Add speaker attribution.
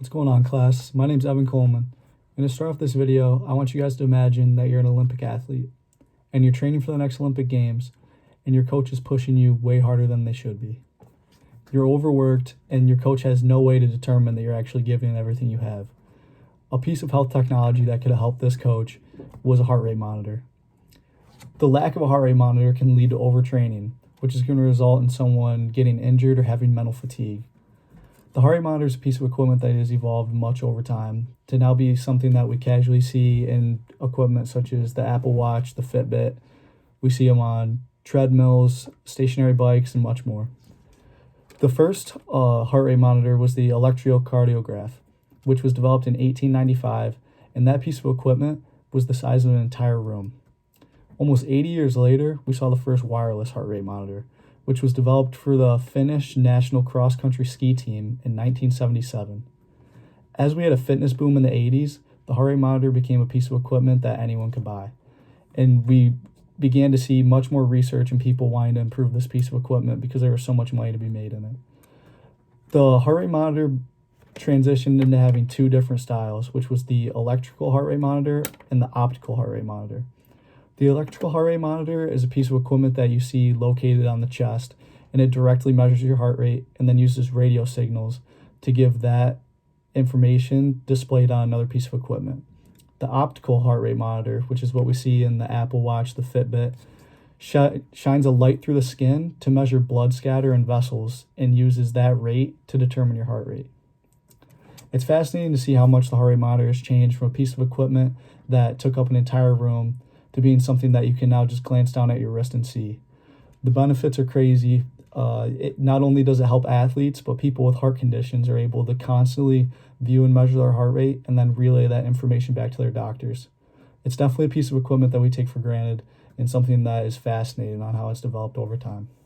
Speaker 1: What's going on, class? My name's Evan Coleman. And to start off this video, I want you guys to imagine that you're an Olympic athlete and you're training for the next Olympic Games and your coach is pushing you way harder than they should be. You're overworked and your coach has no way to determine that you're actually giving everything you have. A piece of health technology that could have helped this coach was a heart rate monitor. The lack of a heart rate monitor can lead to overtraining, which is going to result in someone getting injured or having mental fatigue. The heart rate monitor is a piece of equipment that has evolved much over time to now be something that we casually see in equipment such as the Apple Watch, the Fitbit. We see them on treadmills, stationary bikes, and much more. The first heart rate monitor was the electrocardiograph, which was developed in 1895, and that piece of equipment was the size of an entire room. Almost 80 years later, we saw the first wireless heart rate monitor, which was developed for the Finnish national cross-country ski team in 1977. As we had a fitness boom in the 80s, the heart rate monitor became a piece of equipment that anyone could buy. And we began to see much more research and people wanting to improve this piece of equipment because there was so much money to be made in it. The heart rate monitor transitioned into having two different styles, which was the electrical heart rate monitor and the optical heart rate monitor. The electrical heart rate monitor is a piece of equipment that you see located on the chest, and it directly measures your heart rate and then uses radio signals to give that information displayed on another piece of equipment. The optical heart rate monitor, which is what we see in the Apple Watch, the Fitbit, shines a light through the skin to measure blood scatter in vessels and uses that rate to determine your heart rate. It's fascinating to see how much the heart rate monitor has changed from a piece of equipment that took up an entire room to being something that you can now just glance down at your wrist and see. The benefits are crazy. It not only does it help athletes, but people with heart conditions are able to constantly view and measure their heart rate and then relay that information back to their doctors. It's definitely a piece of equipment that we take for granted and something that is fascinating on how it's developed over time.